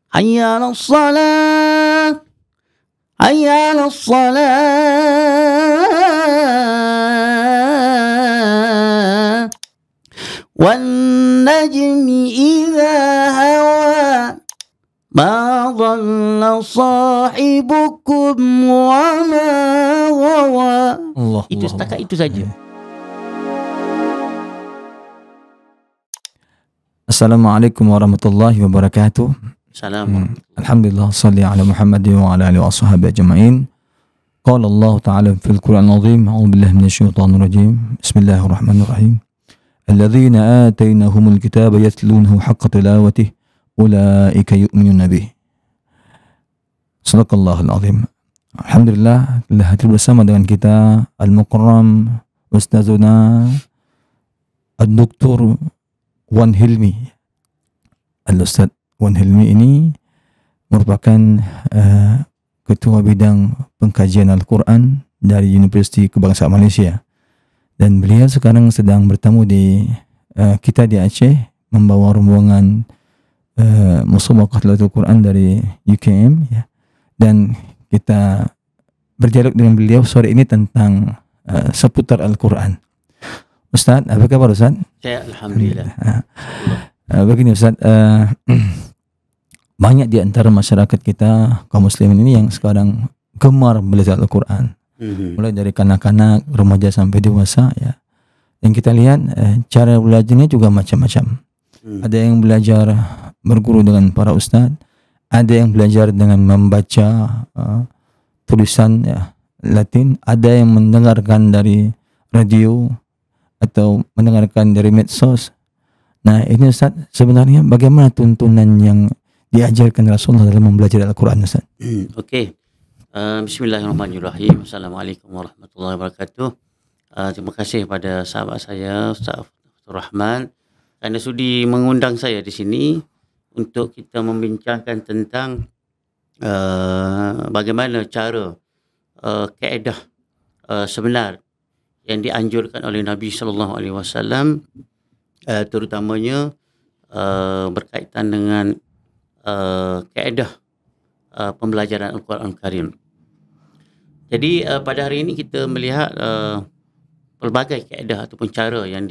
Hayya 'alas salah, hayya 'alas salah, wan najmi idza hawa, ma dhalla sahibukum wa ma ghawa. Itu setakat itu saja. Assalamualaikum warahmatullahi wabarakatuh. Alhamdulillah, salli ala Muhammad wa ala alihi wa sahbihi ajma'in. Qala Allah Ta'ala fil Qur'an al-Azim, a'udzu billahi minasyaitonir rajim. Bismillahirrahmanirrahim. Alladzina atainahumul kitaba yatlunahu haqqa tilawatihi ulaika yu'minuna bih. Sadaqallahul azim. Alhamdulillah, telah hadir bersama dengan kita Al-Mukarram Ustazuna Al-Doktor Wan Hilmi. Al-Ustaz Wan Hilmi ini merupakan Ketua Bidang Pengkajian Al-Quran dari Universiti Kebangsaan Malaysia. Dan beliau sekarang sedang bertamu di kita di Aceh, membawa rombongan Musabaqah Tilawatul Quran dari UKM, ya. Dan kita berdialog dengan beliau sore ini tentang seputar Al-Quran. Ustaz, apa kabar Ustaz? Saya alhamdulillah. Begini Ustaz, banyak di antara masyarakat kita kaum muslimin ini yang sekarang gemar belajar Al-Quran. Mulai dari kanak-kanak, remaja sampai dewasa, ya. Dan kita lihat cara belajarnya juga macam-macam. Ada yang belajar berguru dengan para ustaz, ada yang belajar dengan membaca tulisan, ya, Latin, ada yang mendengarkan dari radio atau mendengarkan dari medsos. Nah, ini Ustaz, sebenarnya bagaimana tuntunan yang diajarkan Rasulullah dalam belajar Al-Quran, Ustaz? Okey. Bismillahirrahmanirrahim. Assalamualaikum warahmatullahi wabarakatuh. Terima kasih kepada sahabat saya Ustaz Abdul Rahman kerana sudi mengundang saya di sini untuk kita membincangkan tentang bagaimana cara kaedah sebenar yang dianjurkan oleh Nabi sallallahu alaihi wasallam, terutamanya berkaitan dengan kaedah pembelajaran Al-Quran Karim. Jadi pada hari ini kita melihat pelbagai kaedah ataupun cara yang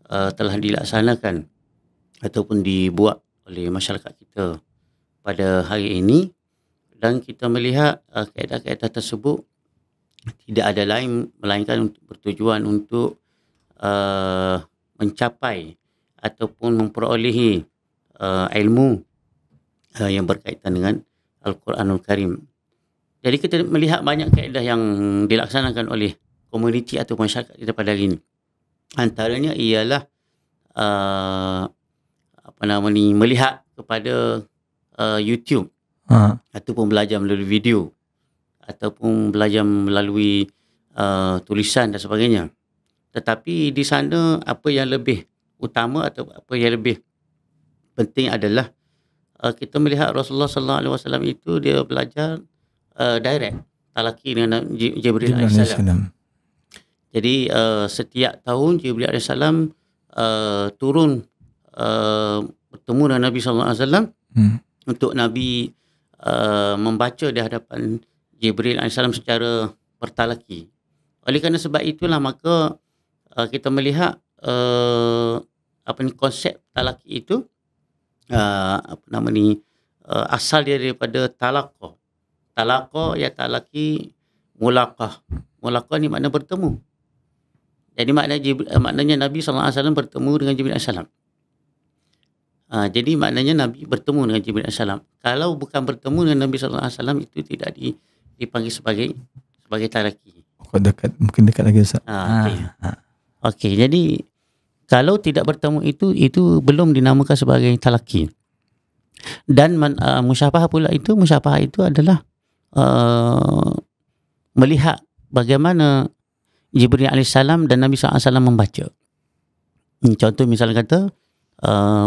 telah dilaksanakan ataupun dibuat oleh masyarakat kita pada hari ini, dan kita melihat kaedah-kaedah tersebut tidak ada lain melainkan bertujuan untuk mencapai ataupun memperolehi ilmu yang berkaitan dengan Al-Quranul Karim. Jadi kita melihat banyak kaedah yang dilaksanakan oleh komuniti atau masyarakat kita pada hari ini. Antaranya ialah melihat kepada YouTube ataupun belajar melalui video ataupun belajar melalui tulisan dan sebagainya. Tetapi di sana apa yang lebih utama atau apa yang lebih penting adalah kita melihat Rasulullah sallallahu alaihi wasallam itu dia belajar direct talaqi dengan Jibril alaihissalam. Jadi setiap tahun Jibril alaihissalam turun bertemu dengan Nabi sallallahu alaihi wasallam untuk Nabi membaca di hadapan Jibril alaihissalam secara bertalaqi. Oleh kerana sebab itulah maka kita melihat konsep talaqi itu asal dia daripada talaqah. Talaqah ya talaqi mulaqah. Mulaqah ni makna bertemu. Jadi maknanya Nabi SAW bertemu dengan Jibril AS. Jadi maknanya Nabi bertemu dengan Jibril AS. Kalau bukan bertemu dengan Nabi SAW itu tidak dipanggil sebagai talaqi. Mungkin dekat lagi Ustaz. Okey, jadi kalau tidak bertemu itu belum dinamakan sebagai talaqi. Dan musyafahah pula itu, musyafahah itu adalah melihat bagaimana Jibril alaihissalam dan Nabi SAW membaca. Contoh misalnya kata,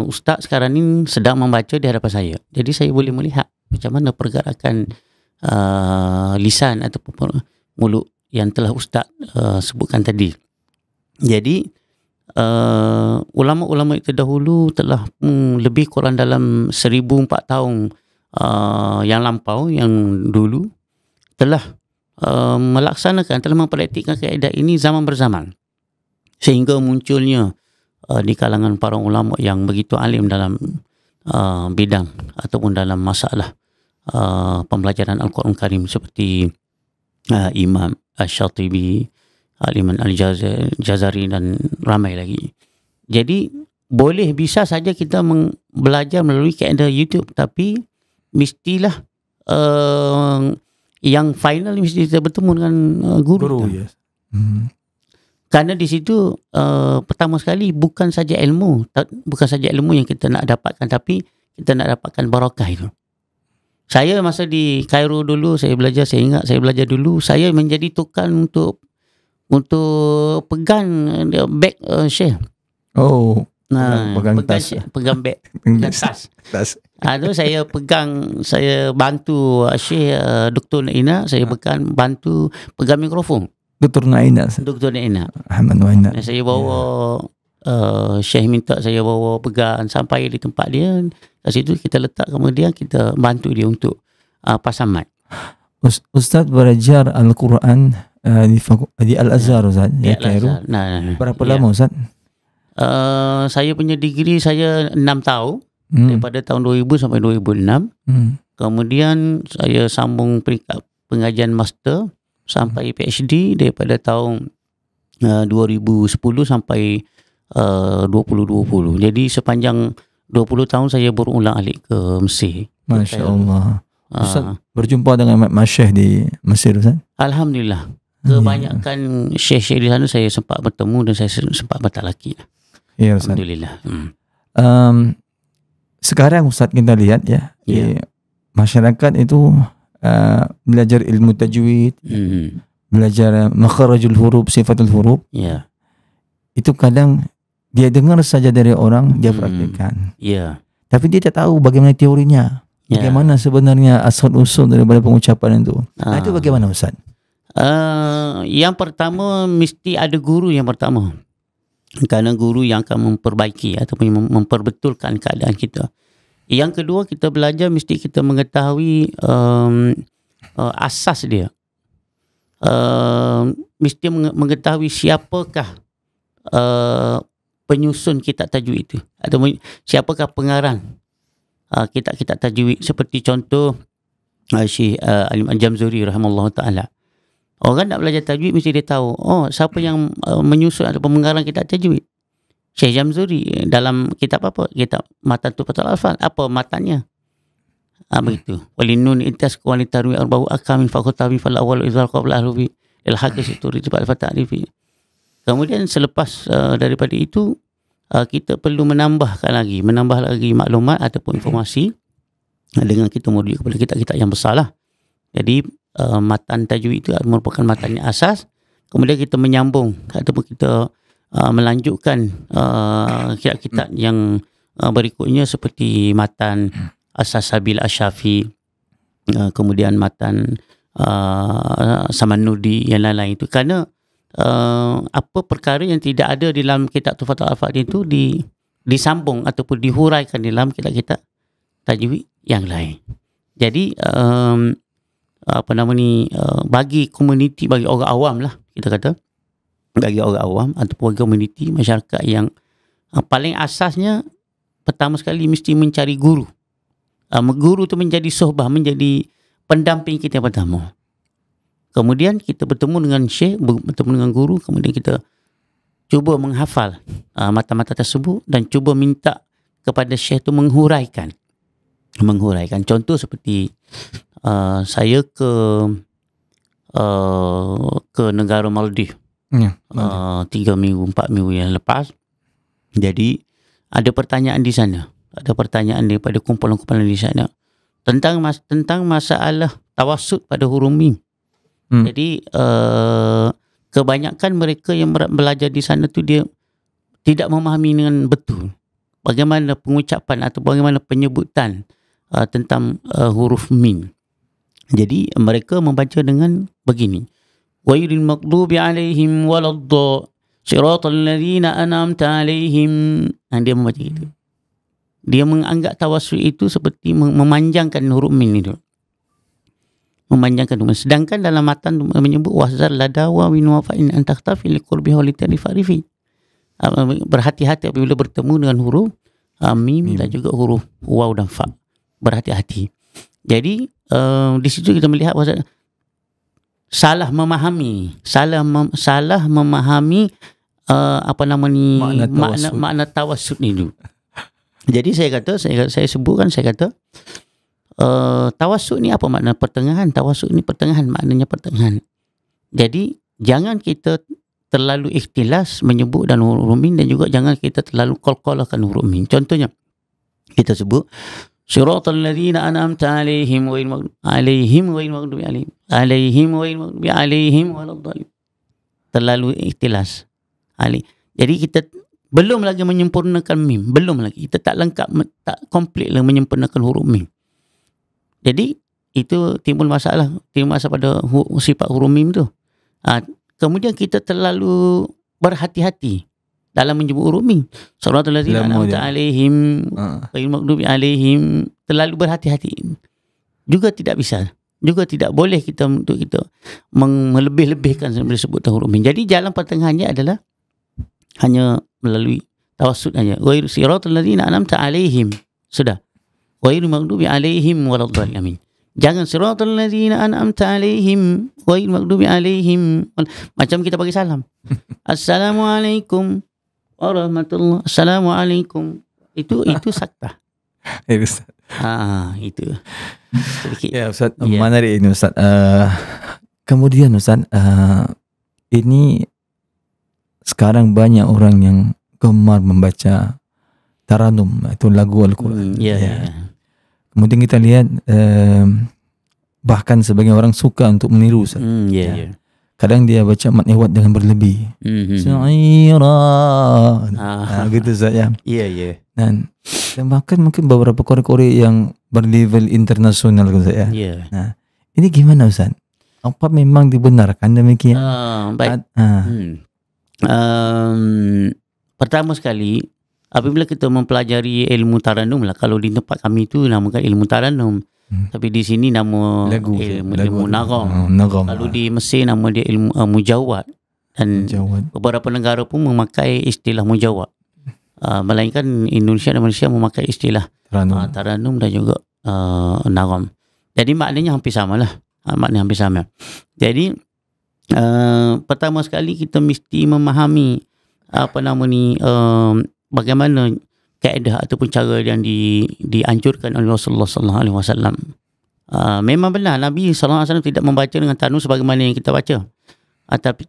Ustaz sekarang ni sedang membaca di hadapan saya. Jadi saya boleh melihat macam mana pergerakan lisan ataupun mulut yang telah Ustaz sebutkan tadi. Jadi ulama-ulama itu dahulu telah lebih kurang dalam 1004 tahun yang lampau, yang dulu telah melaksanakan, telah mempraktikkan kaedah ini zaman berzaman, sehingga munculnya di kalangan para ulama yang begitu alim dalam bidang ataupun dalam masalah pembelajaran Al-Quran Karim, seperti Imam Asy-Syatibi, Al-Imam Al-Jazari dan ramai lagi. Jadi bisa saja kita belajar melalui kaedah YouTube, tapi mestilah yang final mesti kita bertemu dengan guru. Yes. Karena di situ pertama sekali bukan saja ilmu yang kita nak dapatkan, tapi kita nak dapatkan barakah itu. Saya masa di Kairo dulu saya ingat saya belajar dulu, saya menjadi tukang untuk pegang beg Syekh. Oh. Pegang tas. Pegang beg. Pegang tas. Itu saya pegang, saya bantu Syekh Dr. Naina, saya bantu pegang mikrofon. Dr. Naina. Ahmad Naina. Saya bawa Syekh minta saya bawa pegang sampai di tempat dia. Kat situ kita letak, kemudian kita bantu dia untuk pasang mic. Ustaz belajar Al-Quran di Al-Azhar, Ustaz, di Kairo. Berapa lama, Ustaz? Saya punya degree saya 6 tahun, daripada tahun 2000 sampai 2006. Kemudian saya sambung peringkat pengajian master sampai PhD daripada tahun 2010 sampai 2020. Jadi sepanjang 20 tahun saya berulang-alik ke Mesir. Masya Allah. Ustaz berjumpa dengan Masyayikh di Mesir, Ustaz? Alhamdulillah. Kebanyakan syekh-syekh di sana saya sempat bertemu dan saya sempat bertalaki. Ya, Ustaz. Alhamdulillah. Sekarang Ustaz kita lihat ya, masyarakat itu belajar ilmu tajwid, belajar makharajul huruf, sifatul huruf. Itu kadang dia dengar saja dari orang, dia praktikkan. Tapi dia tak tahu bagaimana teorinya. Bagaimana sebenarnya asal-usul daripada pengucapan itu. Itu bagaimana, Ustaz? Yang pertama mesti ada guru yang pertama. Kerana guru yang akan memperbaiki ataupun memperbetulkan keadaan kita. Yang kedua, kita belajar mesti kita mengetahui asas dia. Mesti mengetahui siapakah penyusun kitab tajwid itu, atau siapakah pengarang kitab tajwid. Seperti contoh Syekh Al-Imam Al-Jamzuri rahimahullah ta'ala. Orang nak belajar tajwid mesti dia tahu, siapa yang menyusun atau mengarang kitab tajwid. Syekh Jamzuri dalam kitab apa? Kitab Matan Tuhfatul Alfaz. Apa matannya? Begitu. Walinun intas kualitarwi arba'u akamin fakultawi fal awal izal qabla ahlubi ilhaqis itu ritibal fata'rifi. Kemudian selepas daripada itu, kita perlu menambah lagi maklumat ataupun informasi dengan kita merujuk kepada kitab-kitab yang besar lah. Jadi matan tajwid itu merupakan matan yang asas. Kemudian kita menyambung ataupun kita melanjutkan kitab-kitab yang berikutnya, seperti matan Asas Sabil Asyafi, kemudian matan Samanudi, yang lain-lain itu. Kerana apa perkara yang tidak ada di dalam kitab Tuhfatul Alfaz itu disambung ataupun dihuraikan di dalam kitab-kitab tajwid yang lain. Jadi bagi komuniti, bagi orang awam lah kita kata, bagi orang awam ataupun komuniti masyarakat yang paling asasnya, pertama sekali mesti mencari guru. Guru itu menjadi sohbah, menjadi pendamping kita yang pertama. Kemudian kita bertemu dengan syekh, bertemu dengan guru, kemudian kita cuba menghafal mata-mata tersebut dan cuba minta kepada syekh itu menghuraikan. Contoh seperti saya ke negara Maldives 3 minggu 4 minggu yang lepas. Jadi ada pertanyaan di sana, ada pertanyaan daripada kumpulan-kumpulan di sana tentang masalah tawassut pada huruf mim. Jadi kebanyakan mereka yang belajar di sana tu dia tidak memahami dengan betul bagaimana pengucapan atau bagaimana penyebutan tentang huruf mim. Jadi mereka membaca dengan begini, ghairil maghdubi alaihim waladdallin. Siratal ladzina an'amta 'alaihim. Dia membaca itu. Dia menganggap tawassul itu seperti memanjangkan huruf min itu. Memanjangkan huruf. Sedangkan dalam matan menyebut wahzar ladawa min wafa'in an takhtafi liqurbiha wa litarifi. Berhati-hati apabila bertemu dengan huruf mim dan juga huruf waw dan fa. Berhati-hati. Jadi di situ kita melihat bahwa salah memahami makna tawassul itu. Jadi saya sebutkan tawassul ni apa makna pertengahan? Tawassul ni pertengahan, maknanya pertengahan. Jadi jangan kita terlalu ikhtilas menyebut dan huruf min, dan juga jangan kita terlalu qalqalahkan huruf min. Contohnya kita sebut siratal ladzina an'amta 'alaihim ghairil maghdubi 'alaihim waladdallin. Terlalu ikhtilas. Jadi kita belum lagi menyempurnakan mim, belum lagi, kita tak lengkap, tak komplit lah menyempurnakan huruf mim. Jadi itu timbul masalah pada sifat huruf mim tu. Kemudian kita terlalu berhati-hati dalam menyebut huruf mim. Suratul ladzina an'amta 'alaihim ghairil maghdubi 'alaihim, terlalu berhati-hati juga tidak bisa, juga tidak boleh kita untuk kita melebih-lebihkan sebut huruf mim. Jadi jalan pertengahannya adalah hanya melalui tawassul saja. Ghairu siratal ladzina an'amta 'alaihim. Sudah. Ghairu maghdubi 'alaihim waladdallin. Amin. Jangan siratal ladzina an'amta 'alaihim ghairu maghdubi 'alaihim. Macam kita bagi salam. Assalamualaikum warahmatullahi. Assalamualaikum. Itu saktah. Itu. Sedikit. Ya Ustaz, menarik ini Ustaz. Kemudian Ustaz, ini sekarang banyak orang yang gemar membaca taranum, itu lagu Al-Quran. Kemudian kita lihat bahkan sebagian orang suka untuk meniru Ustaz. Kadang dia baca mat ihwat dengan berlebih. Sa'ira. Gitu Ustaz ya. Dan bahkan mungkin beberapa kore-kore yang berlevel internasional Ustaz ya. Nah, ini gimana Ustaz? Apa memang dibenarkan demikian? Baik. Pertama sekali, apabila kita mempelajari ilmu taranum lah, kalau di tempat kami itu namakan ilmu taranum, tapi di sini nama ilmu nagam. Lalu di Mesir nama dia ilmu mujawad, dan beberapa negara pun memakai istilah mujawad. Melainkan Indonesia dan Malaysia memakai istilah taranum dan juga nagam. Jadi maknanya hampir sama lah. Jadi pertama sekali kita mesti memahami bagaimana kaedah ataupun cara yang dianjurkan oleh Rasulullah sallallahu alaihi wasallam. Memang benar Nabi sallallahu alaihi wasallam tidak membaca dengan taranum sebagaimana yang kita baca.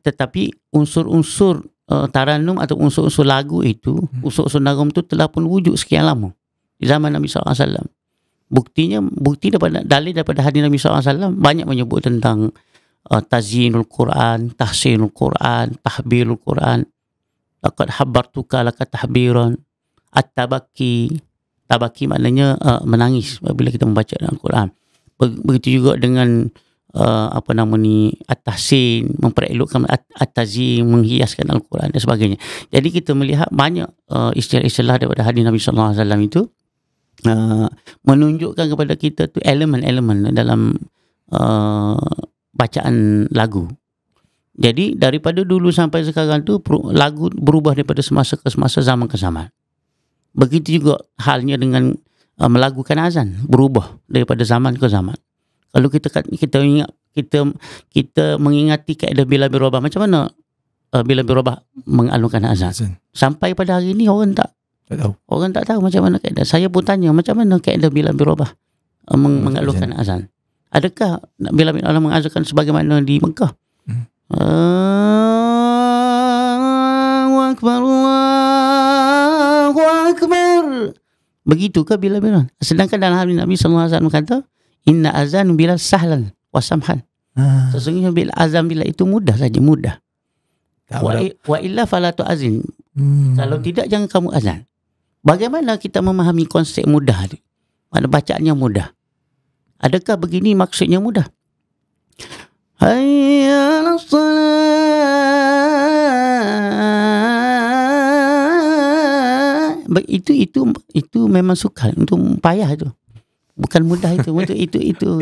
Tetapi unsur-unsur taranum atau unsur-unsur lagu itu, unsur-unsur nagam itu telah pun wujud sekian lama di zaman Nabi sallallahu alaihi wasallam. Bukti dalil daripada hadis Nabi sallallahu alaihi wasallam banyak menyebut tentang tazyinul Quran, tahsinul Quran, tahbirul Quran. Laqad habbartuka laka tahbiran. At-tabaki. Tabaki maknanya menangis apabila kita membaca Al-Quran. Begitu juga dengan at-tahsin, memperelokkan at-tazyin, menghiaskan Al-Quran dan sebagainya. Jadi kita melihat banyak istilah-istilah daripada hadis Nabi sallallahu alaihi wasallam itu menunjukkan kepada kita tu elemen-elemen dalam bacaan lagu. Jadi daripada dulu sampai sekarang tu lagu berubah daripada semasa ke semasa, zaman ke zaman. Begitu juga halnya dengan melagukan azan, berubah daripada zaman ke zaman. Kalau kita ingat, kita mengingati kaedah bila birubah, macam mana bila birubah mengalunkan azan. Sampai pada hari ini orang tak tahu. Orang tak tahu macam mana kaedah. Saya pun tanya macam mana kaedah bila birubah mengalunkan azan. Adakah bila Allah mengazankan sebagaimana di Mekah? Allahu Akbar, Allahu Akbar. Begitukah bila? Sedangkan dalam hadis Nabi sallallahu alaihi wasallam kata, inna azan bila sahlan wa samhan. Sesungguhnya bila azan bila itu mudah saja, mudah. Wa illa fala tu'azin. Kalau tidak jangan kamu azan. Bagaimana kita memahami konsep mudah itu? Mana bacaannya mudah? Adakah begini maksudnya mudah? Hayya 'alas salat itu memang sukar, untuk payah itu. Bukan mudah itu. Untuk itu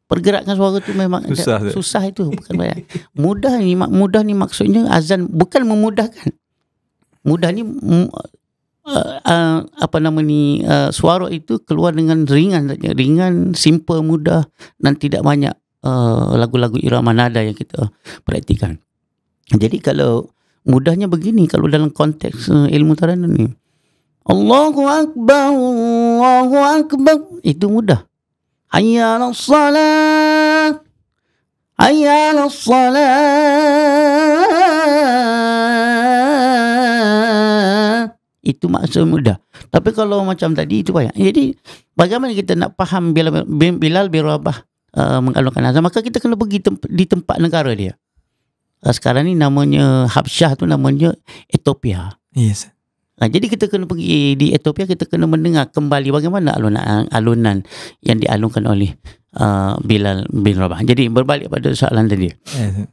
pergerakan suara tu memang susah itu, bukan payah. Mudah ni maksudnya azan bukan memudahkan. Mudah ni suara itu keluar dengan ringan saja, simple, mudah, dan tidak banyak lagu-lagu irama nada yang kita praktikan. Jadi kalau mudahnya begini, kalau dalam konteks ilmu taranum ni, Allahu Akbar, Allahu Akbar, itu mudah. Hayya 'alas salat, hayya 'alas salat, itu maksud mudah. Tapi kalau macam tadi itu banyak. Jadi bagaimana kita nak faham Bilal bin Rabah mengalunkan azan? Maka kita kena pergi di tempat negara dia. Sekarang ni namanya Habsyah tu, namanya Ethiopia. Yes. Jadi kita kena pergi di Ethiopia, kita kena mendengar kembali bagaimana alunan yang dialunkan oleh Bilal bin Rabah. Jadi berbalik pada soalan tadi. Yes.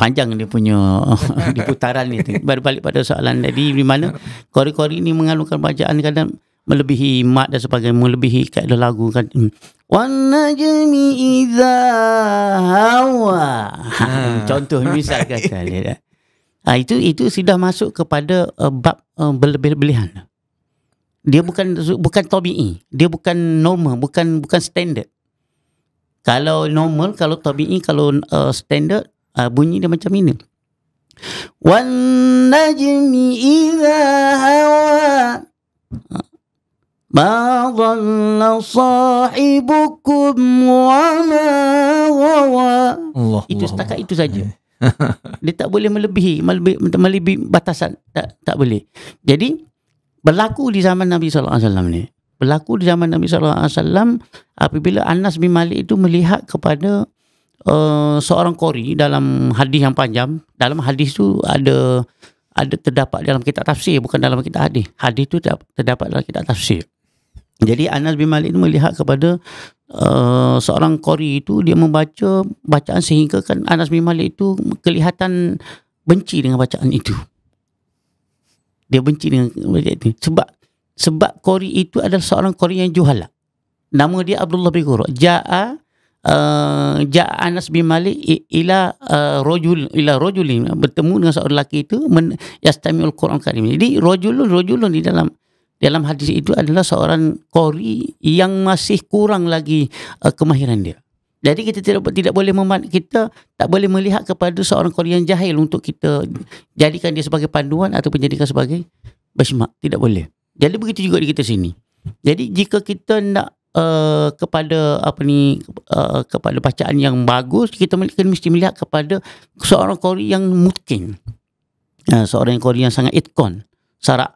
Panjang dia punya di putaran ni. Berbalik pada soalan tadi, di mana kori-kori ni mengalunkan bacaan kadang melebihi mat dan sebagainya, melebihi kaedah lagu kan. Wan najmi idza hawa. Contoh misal kata dia. Itu sudah masuk kepada bab berlebih-lebihan. Dia bukan tabi'i, dia bukan normal, bukan standard. Kalau normal, kalau tabi'i, kalau standard, bunyi dia macam ini. Wan najmi idza hawa ma dhalla sahibukum wa ma ghawa. Itu setakat itu saja. Dia tak boleh melebihi batasan, tak boleh. Jadi berlaku di zaman Nabi sallallahu alaihi wasallam ni. Berlaku di zaman Nabi sallallahu alaihi wasallam apabila Anas bin Malik itu melihat kepada seorang qori dalam hadis yang panjang. Dalam hadis tu ada terdapat dalam kitab tafsir, bukan dalam kitab hadis. Hadis tu terdapat dalam kitab tafsir. Jadi Anas bin Malik itu melihat kepada seorang qori itu, dia membaca bacaan sehingga kan Anas bin Malik itu kelihatan benci dengan bacaan itu. Dia benci dengan bacaan itu sebab qori itu adalah seorang qori yang juhala. Nama dia Abdullah bin Qura. Ja'a Anas bin Malik ila rajulin, bertemu dengan seorang lelaki itu yastami'ul Quran Karim. Jadi rajulun di dalam hadis itu adalah seorang qori yang masih kurang lagi kemahiran dia. Jadi kita tidak boleh kita tak boleh melihat kepada seorang qori yang jahil untuk kita jadikan dia sebagai panduan ataupun jadikan sebagai benchmark. Tidak boleh. Jadi begitu juga di kita sini. Jadi jika kita nak kepada kepada bacaan yang bagus, kita mesti melihat kepada seorang qori yang mutqin. Seorang qori yang sangat itqan, sangat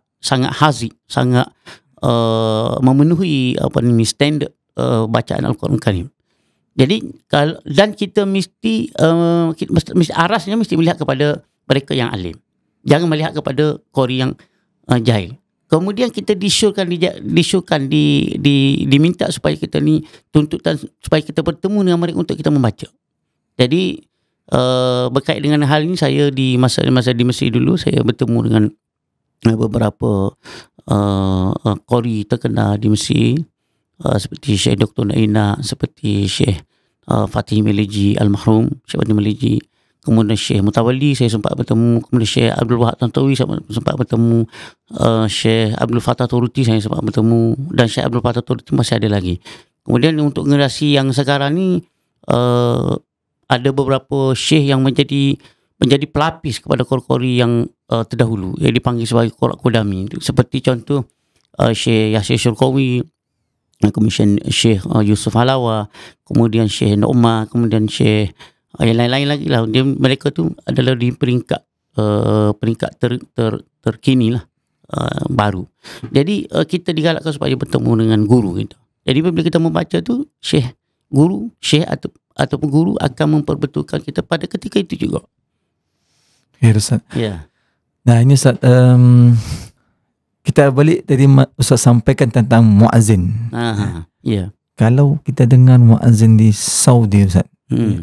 hazi, sangat memenuhi standard bacaan Al-Quran Karim. Jadi dan kita mesti arasnya mesti melihat kepada mereka yang alim. Jangan melihat kepada qori yang jahil. Kemudian kita diminta supaya kita ni tuntutan supaya kita bertemu dengan mereka untuk kita membaca. Jadi berkait dengan hal ini, saya di masa di Mesir dulu, saya bertemu dengan beberapa qori terkenal di Mesir, seperti Syekh Dr. Naina, seperti Syekh Fatih Meliji Al-Mahrum, Syekh Fatih Meliji, kemudian Syekh Mutawalli saya sempat bertemu, kemudian Syekh Abdul Wahab Tantawi saya sempat bertemu, Syekh Abdul Fattah Turuti saya sempat bertemu, dan Syekh Abdul Fattah Turuti masih ada lagi. Kemudian untuk generasi yang sekarang ni ada beberapa syekh yang menjadi pelapis kepada qori-qori yang terdahulu yang dipanggil sebagai qori qudami, seperti contoh Syekh Yasir Syurqawi, kemudian Syekh Yusuf Halawa, kemudian Syekh Nu'mah, kemudian Syekh yang lain-lain lagi lah. Mereka tu adalah di peringkat terkini lah, baru. Jadi kita digalakkan supaya bertemu dengan guru kita. Jadi bila kita membaca tu, syekh ataupun guru akan memperbetulkan kita pada ketika itu juga. Ya, Ustaz. Ya. Nah ini Ustaz, kita balik tadi Ustaz sampaikan tentang muazzin. Ya. Kalau kita dengar muazzin di Saudi Ustaz,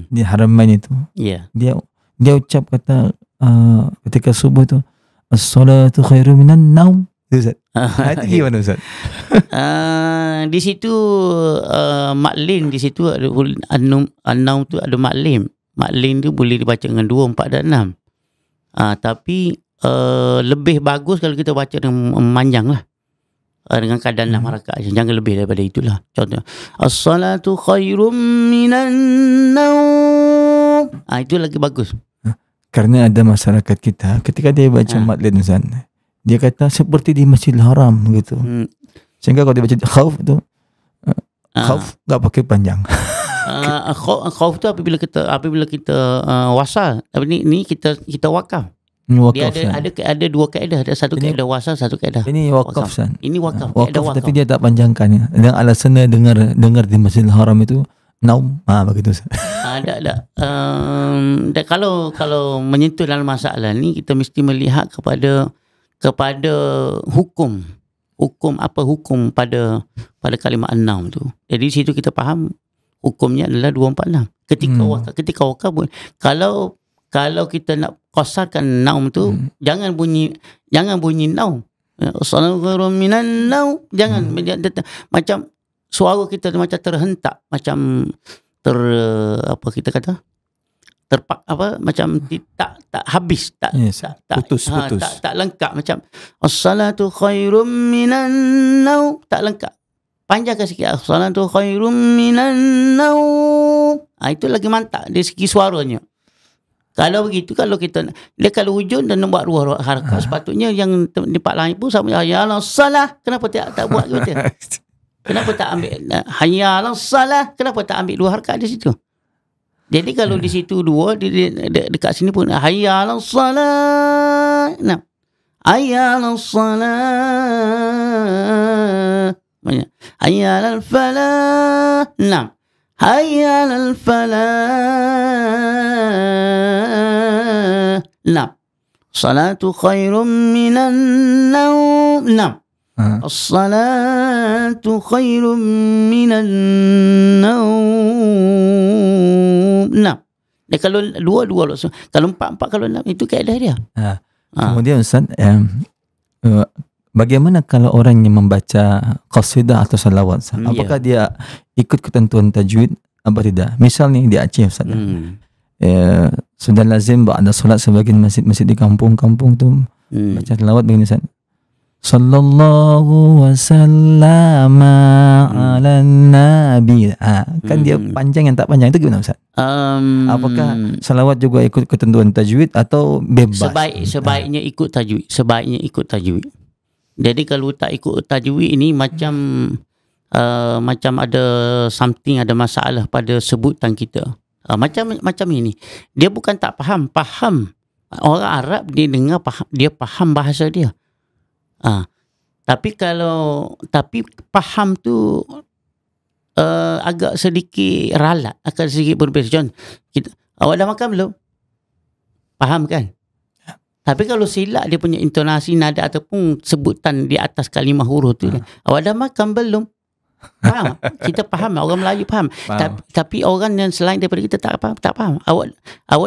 di Haramain itu, dia ucap kata ketika subuh tu, as-salatu khairu minan naum, Ustaz. Itu gimana Ustaz? Di situ maklin, di situ ada an-naum tu ada maklin. Maklin tu boleh dibaca dengan 2, 4 dan 6. Tapi lebih bagus kalau kita baca dengan memanjang lah. Dengan keadaan 6 rakaat. Jangan lebih daripada itulah. Contoh, as-salatu khairum minan naum. Itu lagi bagus. Karena ada masyarakat kita ketika dia baca matlin Ustaz, dia kata seperti di Masjidil Haram gitu. Sehingga kalau dia baca khauf itu khauf enggak pakai panjang. Khauf tu apabila kita wasal. Tapi ni kita wakaf. Dia ada 2 kaedah, ada satu kaedah wasal, satu kaedah. Ini wakaf Ustaz. Ini wakaf. Wakaf tapi dia tak panjangkan ya. Dengan alasannya dengar di Masjidil Haram itu naum, begitu. Ada. Kalau menyentuh dalam masalah ni, kita mesti melihat kepada hukum apa hukum pada kalimat naum tu. Jadi di situ kita faham hukumnya adalah 246. Ketika wakaf kalau kita nak qasarkan naum tu, jangan bunyi naum. As-salatu khairum minan naum. Jangan macam suara kita macam terhentak, macam macam tak habis, putus. Tak lengkap, macam as-salatu khairum minan naum, tak lengkap. Panjangkan sikit, as-salatu khairum minan naum. Itu lagi mantap dari segi suaranya. Kalau begitu, kalau hujung dan buat 2 harakat, sepatutnya yang tempat lain pun sama, ya Allah salah, kenapa tak buat gitu? Kenapa tak ambil hayya 'alas salah? Kenapa tak ambil 2 harakat di situ? Jadi kalau di situ 2, dekat sini pun hayya 'alas salah. Nah. Hayya 'alas salah. Hayya 'alal falah. Nah. Hayya 'alal falah. Nah. Salatu khairum minan naum. Nah. As-salatu khairum minan naum. Nah. Dan kalau 2, kalau 4, kalau 6, itu kaedah dia. Kemudian Ustaz, bagaimana kalau orang yang membaca qasidah atau salawat? Apakah dia ikut ketentuan tajwid apa tidak? Misal nih di Aceh Ustaz. Sudah lazim ba'da solat sebagian masjid-masjid di kampung-kampung tu baca salawat begini Ustaz. Sallallahu wasallama ala nabi. Kan dia panjang yang tak panjang, itu gimana Ustaz? Apakah salawat juga ikut ketentuan tajwid atau bebas? Sebaiknya ikut tajwid. Jadi kalau tak ikut tajwid ini macam ada something, ada masalah pada sebutan kita. Macam ini. Dia bukan tak faham. Orang Arab dia dengar dia faham bahasa dia. Tapi faham tu agak sedikit ralat, agak sedikit berbeza. Contoh, awak dah makan belum? Faham kan? Tapi kalau silap dia punya intonasi, nada ataupun sebutan di atas kalimah huruf tu, awak dah makan belum? Faham? Kita faham, orang Melayu faham. Tapi orang yang selain daripada kita tak faham. Awak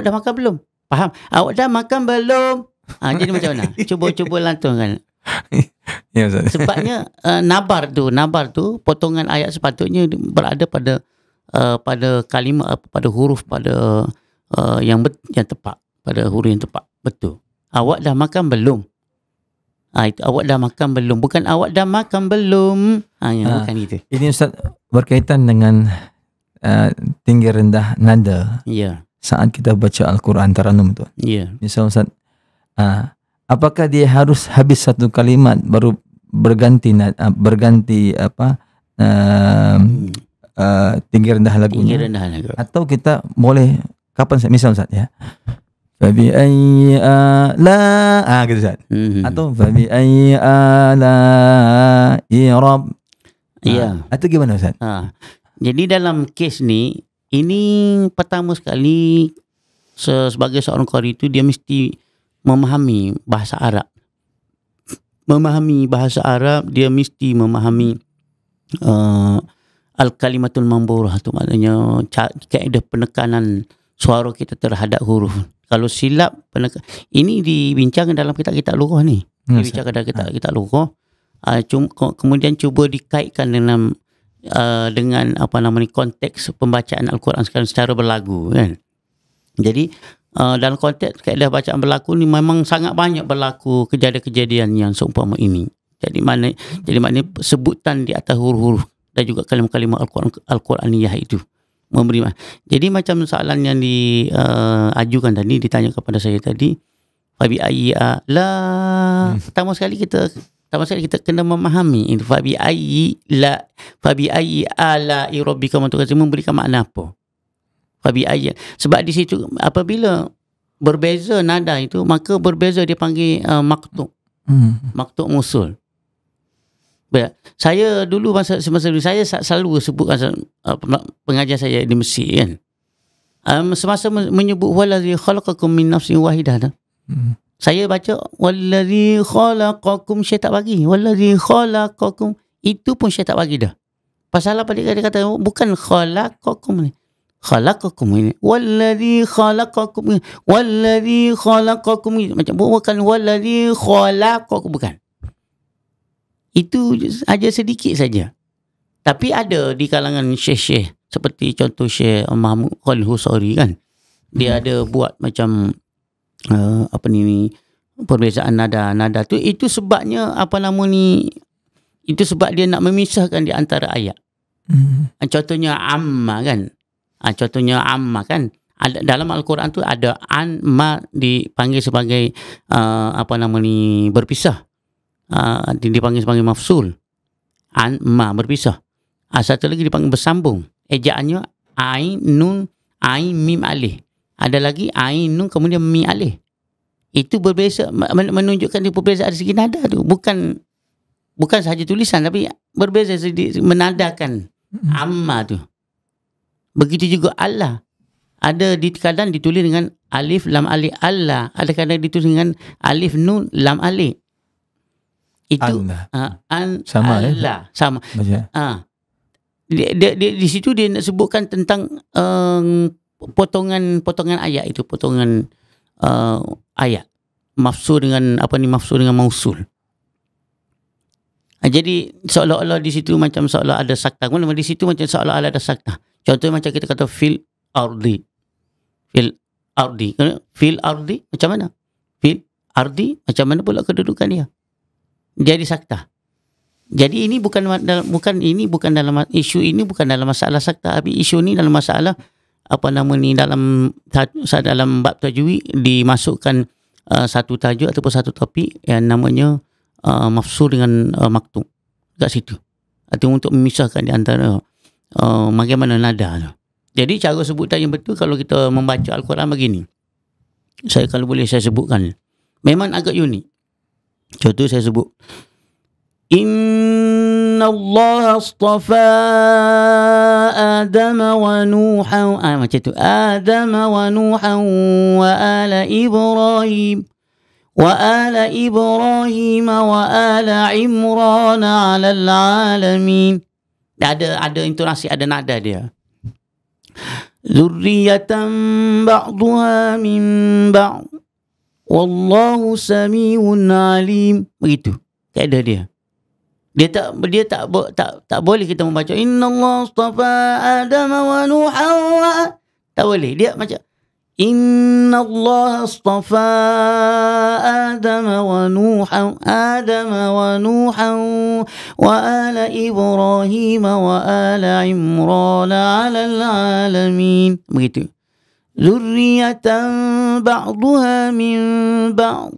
dah makan belum? Faham? Awak dah makan belum? Jadi macam mana? Cuba lantunkan. Ya, sebabnya nabar tu potongan ayat sepatutnya berada pada kalimah, pada huruf, pada yang tepat, pada huruf yang tepat. Betul. Awak dah makan belum? Itu awak dah makan belum, bukan awak dah makan belum. Bukan itu. Ini Ustaz berkaitan dengan tinggi rendah nada. Ya. Saat kita baca Al-Quran Taranum tu. Ya. Misal Ustaz, apakah dia harus habis satu kalimat baru berganti tinggi rendah lagunya? Tinggi rendah lagu. Atau kita boleh kapan misal Ustaz ya? Fabi ayyi ala gitu Ustaz. Atau fabi ayyi ala rabb. Iya. Atau gimana Ustaz? Jadi dalam kes ni, ini pertama sekali sebagai seorang qari itu dia mesti memahami bahasa Arab. Dia mesti memahami al-kalimatul mamburah tu, maknanya kaedah penekanan suara kita terhadap huruf. Kalau silap ini dibincangkan dalam kitab-kitab lughah ni. Dia bicara kita lughah. Kemudian cuba dikaitkan dengan konteks pembacaan Al-Quran sekarang secara berlagu kan. Jadi dalam konteks kaedah bacaan berlaku ni memang sangat banyak berlaku kejadian-kejadian yang seumpama ini. Jadi maknanya sebutan di atas huruf-huruf dan juga kalimah-kalimah Al-Quraniyah itu memberi. Jadi macam soalan yang diajukan tadi, ditanya kepada saya tadi, fabi ayyi pertama sekali kita kena memahami ini fabi ayyi ala rabbika memberikan makna apa. Fabi ayyi, sebab di situ apabila berbeza nada itu, maka berbeza dia panggil maqtu' musul. Saya dulu semasa saya selalu sebutkan pengajar saya di Mesir kan. Semasa menyebut wallazi khalaqakum min nafsin wahidah. Saya baca wallazi khalaqakum, saya tak bagi. Wallazi khalaqakum, itu pun saya tak bagi dah. Pasal apa dia kata bukan khalaqakum ni. Khalaqakum ini. Wallazi khalaqakum macam bukan wallazi khalaqakum, bukan. Itu aja sedikit saja. Tapi ada di kalangan syekh-syekh seperti contoh Syekh Mahmud Khalil Husari kan. Dia ada buat macam perbezaan nada tu. Itu sebabnya itu sebab dia nak memisahkan di antara ayat. Contohnya amma kan. Dalam Al-Quran tu ada ma dipanggil sebagai berpisah. Dipanggil sebagai mafsul. Ma berpisah. Satu lagi dipanggil bersambung. Ejaannya ain nun ain mim alif. Ada lagi ain nun kemudian mim alif. Itu berbeza, menunjukkan di perbezaan segi nada tu. Bukan sahaja tulisan, tapi berbeza menadakan amma tu. Begitu juga Allah. Ada kadang ditulis dengan alif lam alif Allah. Ada kadang ditulis dengan alif nun lam alif. Itu sama Allah sama. Di situ dia nak sebutkan tentang potongan ayat itu, potongan ayat mafsul dengan mafsul dengan mausul. Jadi seolah-olah di situ macam seolah ada sakta. Di situ macam seolah ada sakta. Contohnya macam kita kata fil ardi macam mana? Fil ardi macam mana pula kedudukan dia? Jadi sakta. Jadi ini bukan dalam isu ini bukan dalam masalah sakta, tapi isu ni dalam masalah dalam bab tajwid dimasukkan satu tajuk ataupun satu topik yang namanya mafsul dengan maktub kat situ. Atau untuk memisahkan di antara bagaimana nada. Jadi cara sebutan yang betul kalau kita membaca Al-Quran begini. Kalau boleh saya sebutkan. Memang agak unik. Contoh saya sebut, Inna Allah astafa Adam wa Nuhan, macam tu, Adam wa Nuhan wa ala Ibrahim wa ala Imran ala alamin. Ada intonasi, ada nada dia. Zurriyatan ba'duha min ba'd wallahu samiun alim. Begitu kaedah dia. Dia tak boleh kita membaca innallaha astafa Adam wa Nuhan. Tak boleh. Dia macam innallaha astafa Adam wa Nuhan wa ala Ibrahim wa ala Imran ala alamin. Begitu. Zurriyatan ba'duha min ba'd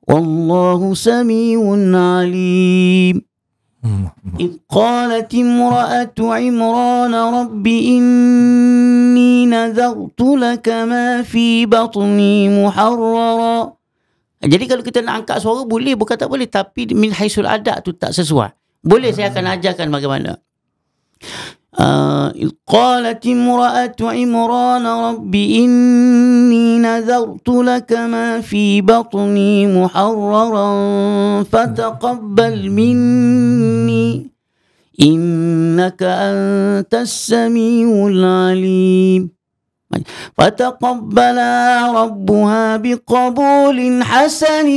wallahu samiun alim. إذ قالت امرأة عمران رب إني نذرت لك ما في بطني محررا. Jadi kalau kita nak angkat suara boleh, bukan tak boleh, tapi min haisul adab tu tak sesuai. Boleh, saya akan ajarkan bagaimana. إذ قالت امرأة عمران رب إني نذرت لك ما في بطني محررا فتقبل مني إنك أنت السميع العليم. فتقبلها ربها بقبول حسن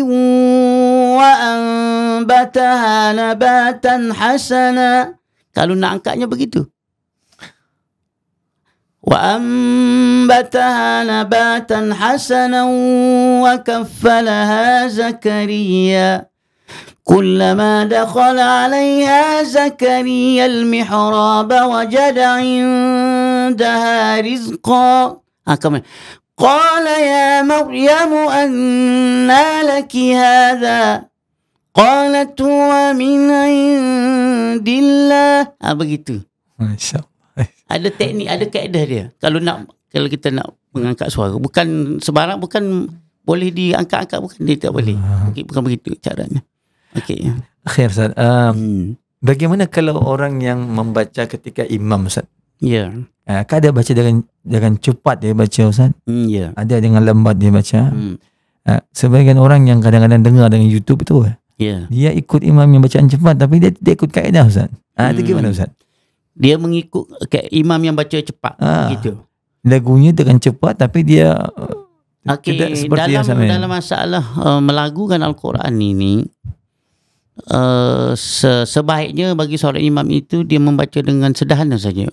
وأنبتها نباتا حسنا. Kalau nak angkatnya begitu. وأنبتها نباتا حسنا وكفلها زكريا كلما دخل عليها زكريا المحراب وجد عندها رزقا. قال يا مريم أنى لك هذا قالت هو من عند الله. Begitu. Masya Allah. Ada teknik, ada kaedah dia. Kalau kita nak mengangkat suara, bukan sebarang, bukan boleh diangkat-angkat, bukan, dia tak boleh. Bukan begitu caranya. Okey. Akhir Ustaz. Bagaimana kalau orang yang membaca ketika imam Ustaz? Ya. Kan ada baca dengan cepat dia baca Ustaz. Ya. Ada dengan lambat dia baca. Sebagian orang yang kadang-kadang dengar dengan YouTube itu, dia ikut imam yang bacaan cepat tapi dia tidak ikut kaedah Ustaz. Itu gimana Ustaz? Dia mengikut imam yang baca cepat gitu. Lagunya dengan cepat tapi dia tidak seperti dalam masalah melagukan Al-Quran ini, sebaiknya bagi seorang imam itu dia membaca dengan sederhana saja.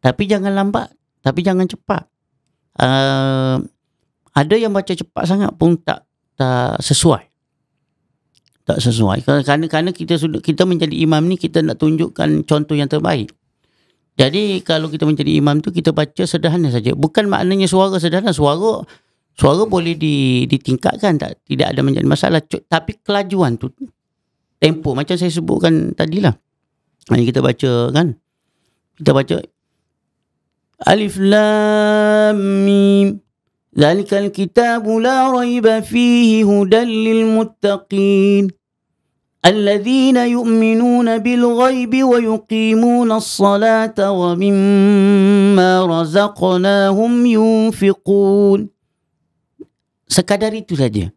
Tapi jangan lambat, tapi jangan cepat. Ada yang baca cepat sangat pun tak sesuai. Tak sesuai. Kerana kita menjadi imam ni, kita nak tunjukkan contoh yang terbaik. Jadi kalau kita menjadi imam tu, kita baca sederhana saja. Bukan maknanya suara sederhana. Suara boleh ditingkatkan, tidak ada menjadi masalah. Tapi kelajuan tu, tempo, macam saya sebutkan tadilah. Kita baca kan. Kita baca Alif Lam Mim. Zalikal kitabu la raiba fihi hudan lil muttaqin. الذين يؤمنون بالغيب ويقيمون الصلاة ومما رزقناهم ينفقون. Sekadar itu saja.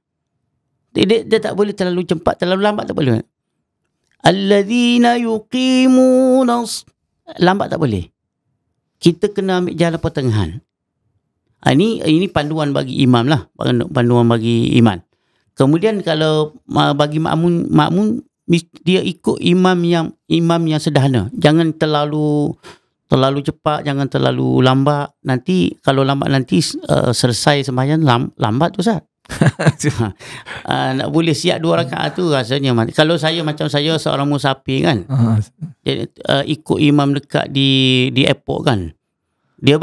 Dia tak boleh terlalu cepat, terlalu lambat tak boleh. الذين يقيمون lambat tak boleh. Kita kena ambil jalan pertengahan. Ini panduan bagi imam lah, panduan bagi imam. Kemudian kalau bagi makmum dia ikut imam yang sederhana. Jangan terlalu cepat, jangan terlalu lambat. Nanti kalau lambat nanti selesai sembahyang lambat tu Ustaz. Nak boleh siap 2 rakaat tu rasanya. Kalau macam saya seorang musafir kan. Ikut imam dekat di airport kan. Dia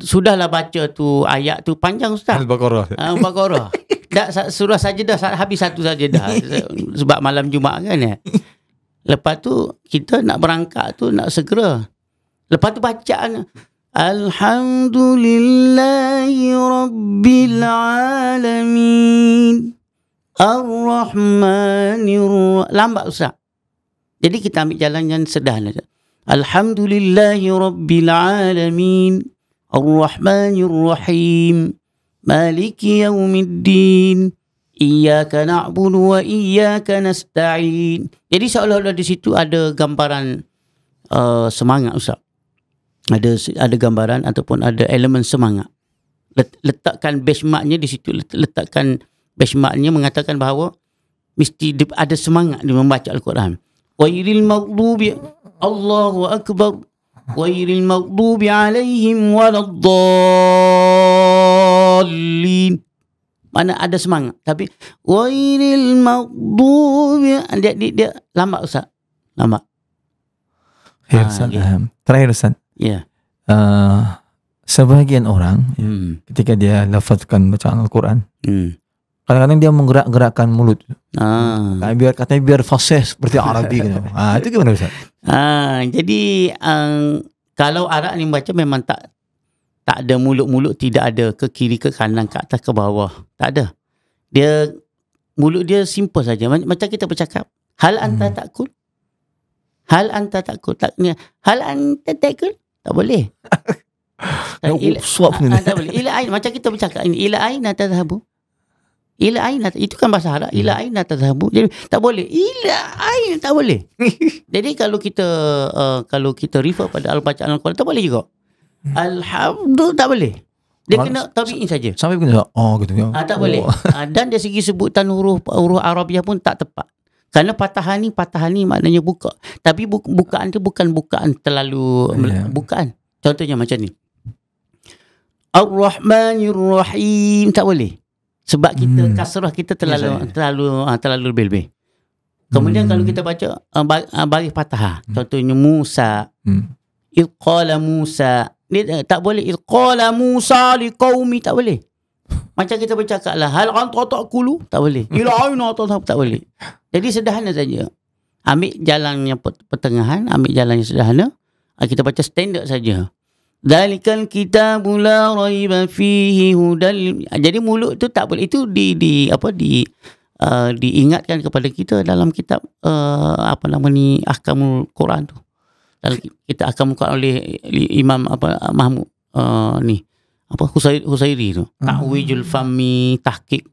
sudahlah baca tu ayat tu panjang Ustaz. Al-Baqarah. Surah sajadah habis satu sajadah sebab malam Jumaat kan ya. Lepas tu kita nak berangkat tu nak segera. Lepas tu bacaan Alhamdulillahi Rabbil Alamin Ar-Rahmanir. Lambat Ustaz. Jadi kita ambil jalan yang sederhana. Alhamdulillahi Rabbil Alamin Ar-Rahmanir Rahim Maliki Yaumiddin Iyyaka na'budu wa iyyaka nasta'in. Jadi seolah-olah di situ ada gambaran semangat Ustaz. Ada gambaran ataupun ada elemen semangat. Letakkan benchmarknya di situ. Letakkan benchmarknya mengatakan bahawa mesti ada semangat di membaca Al-Quran. Ghairil maghdubi Allahu Akbar Ghairil maghdubi alaihim waladdallin. Mana ada semangat. Tapi Ghairil maghdubi dia lambat Ustaz. Lambat. Terakhir Ustaz. Ya. Sebahagian orang ketika dia lafazkan bacaan Al-Quran, kadang-kadang dia menggerak-gerakkan mulut. Biar fasih seperti Arabi gitu. Itu gimana Ustaz? Jadi kalau Arab ni baca memang tak ada mulut-mulut, tidak ada ke kiri ke kanan ke atas ke bawah. Tak ada. Mulut dia simple saja. Macam kita bercakap. Hal anta takul? Hal anta takul? Hal anta takul? Tak boleh. Tak boleh. Ila ain, macam kita bercakap ini. Ila ain tadhhabu. Ila ain, itu kan bahasa Arab. Ila ain tadhhabu. Jadi tak boleh. Ila ain tak boleh. Jadi kalau kita refer pada bacaan Al-Quran tak boleh juga. Alhamdulillah tak boleh. Dia kena tabi'in saja. Sampai kena gitu ya. Tak boleh. Dan dari segi sebutan huruf Arabiah pun tak tepat. Kerana patah ni maknanya buka. Tapi bukaan tu bukan bukaan terlalu bukaan. Contohnya macam ni. Ar-Rahmanir-Rahim, tak boleh. Sebab kita kasrah kita terlalu lebih-lebih. Kemudian kalau kita baca baris patah. Contohnya Musa. Qala Musa. Dia tak boleh. Qala Musa liqaumi, tak boleh. Macam kita bercakap lah, hal anta taqulu, tak boleh. Ila aina tak boleh. Jadi sederhana saja. Ambil jalan yang pertengahan, ambil jalan yang sederhana. Kita baca standard saja. Dzalikal kitabul la raiba fihi hudal. Jadi mulut tu tak boleh. Itu diingatkan kepada kita dalam kitab Ahkamul Quran tu. Dalam kita Ahkamul Quran oleh Imam Mahmud Husairi tu. Ta'wijul fami, tahqiq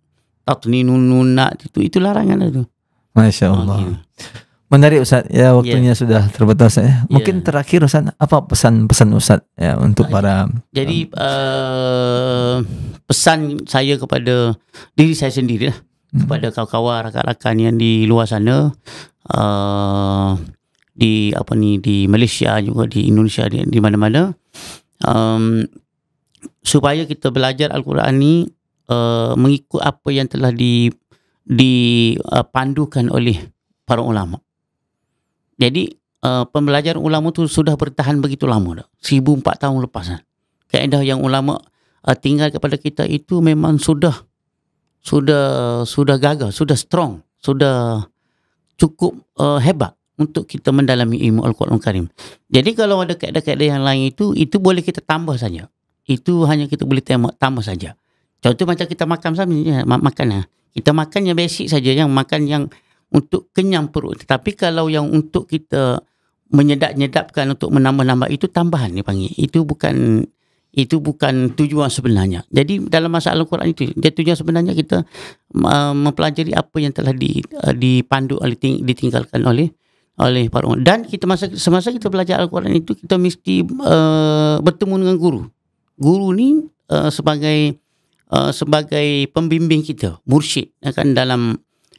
tatninun nunat, itu larangan tu. Masya-Allah. Menarik Ustaz, ya waktunya sudah terbatas ya. Mungkin terakhir Ustaz, apa pesan-pesan Ustaz ya untuk para. Jadi pesan saya kepada diri saya sendirilah, kepada kawan-kawan, rakan-rakan yang di luar sana, di Malaysia juga, di Indonesia, di mana-mana, supaya kita belajar Al-Quran ni mengikut apa yang telah dipandukan oleh para ulama. Jadi pembelajaran ulama tu sudah bertahan begitu lama dah. 1004 tahun lepas kan. Kaedah yang ulama tinggal kepada kita itu memang sudah gagah, sudah strong, sudah cukup hebat untuk kita mendalami ilmu Al-Quran Karim. Jadi kalau ada kaedah-kaedah yang lain itu boleh kita tambah saja. Itu hanya kita boleh tambah saja. Contoh macam kita makan saja, makan. Kita makan yang basic saja, yang makan yang untuk kenyang perut. Tetapi kalau yang untuk kita menyedap-nyedapkan, untuk menambah-nambah, itu tambahan dia panggil. Itu bukan tujuan sebenarnya. Jadi dalam masalah Al-Quran itu, dia tujuan sebenarnya kita mempelajari apa yang telah dipandu, ditinggalkan oleh para ulama. Dan kita semasa kita belajar Al-Quran itu, kita mesti bertemu dengan guru. Guru ni sebagai pembimbing kita, mursyid, kan,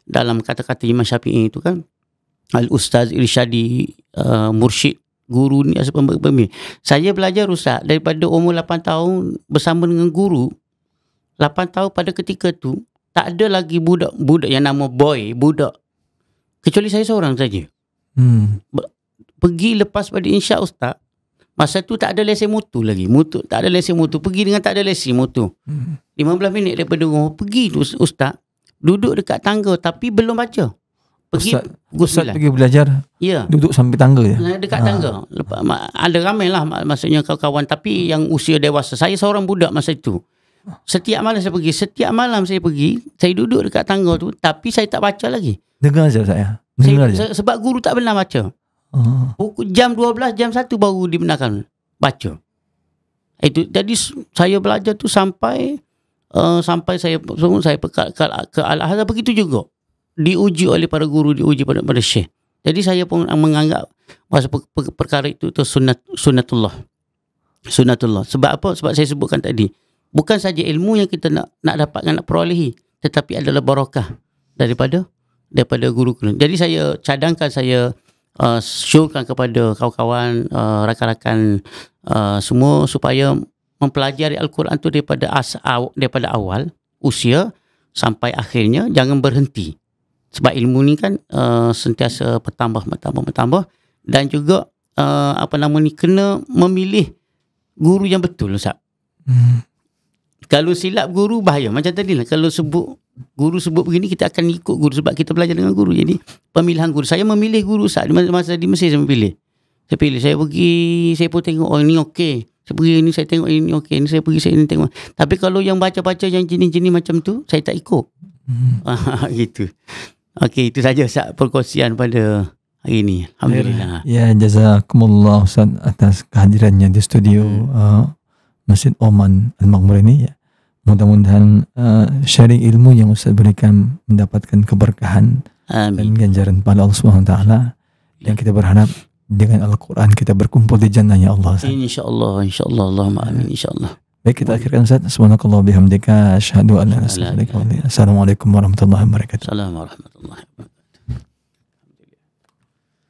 dalam kata-kata Imam Syafi'i itu kan, Al-Ustaz Irsyadi, mursyid, guru ni asal pembimbing. Saya belajar Ustaz daripada umur 8 tahun bersama dengan guru. 8 tahun pada ketika tu tak ada lagi budak yang nama budak, kecuali saya seorang saja. Pergi lepas pada insya Ustaz, masa tu tak ada lesen motor lagi. Tak ada lesen motor. Pergi dengan tak ada lesen motor. 15 minit daripada rumah. Pergi tu Ustaz, duduk dekat tangga tapi belum baca. Ustaz pergi belajar, duduk sampai tangga je? Dekat tangga. Ada ramai lah maksudnya kawan-kawan, tapi yang usia dewasa. Saya seorang budak masa itu. Setiap malam saya pergi, saya duduk dekat tangga tu, tapi saya tak baca lagi. Dengar je saya. Sebab guru tak benar baca. Jam 12, jam 1 baru dibenarkan baca. Itu jadi saya belajar tu sampai saya ke Al-Azhar. Begitu juga diuji oleh para guru, diuji pada syekh. Jadi saya pun menganggap masa perkara itu sunnatullah. Sebab apa? Sebab saya sebutkan tadi, bukan saja ilmu yang kita nak dapatkan, nak perolehi, tetapi adalah barakah daripada guru. Jadi saya cadangkan, saya syorkan kepada kawan-kawan, rakan-rakan semua supaya mempelajari Al-Quran tu daripada awal usia sampai akhirnya, jangan berhenti. Sebab ilmu ni kan sentiasa bertambah dan juga kena memilih guru yang betul Ustaz. Kalau silap guru bahaya. Macam tadi lah, kalau guru sebut begini, kita akan ikut guru sebab kita belajar dengan guru. Jadi pemilihan guru, saya memilih guru Ustaz. Masa di Mesir saya pilih. Saya pergi, saya pun tengok, ini okey. Saya pergi ini, saya tengok ini okey. Ini saya pergi, saya ini tengok. Tapi kalau yang baca-baca yang jenis-jenis macam tu, saya tak ikut. Gitu. Okey, itu saja Ustaz perkongsian pada hari ini. Alhamdulillah. Ya, jazakumullah Ustaz atas kehadirannya di studio Masjid Oman Al-Makmur ini ya. Mudah-mudahan sharing ilmu yang Ustaz berikan mendapatkan keberkahan. Amin. Dan ganjaran pada Allah SWT. Dan kita berharap dengan Al-Quran kita berkumpul di jannah ya Allah. InsyaAllah. Allahumma amin insyaAllah. Baik, kita akhirkan Ustaz. Subhanakallah bihamdika asyhadu an la ilaha illa anta astaghfiruka wa atubu ilaik. Assalamualaikum warahmatullahi wabarakatuh. Assalamualaikum warahmatullahi wabarakatuh.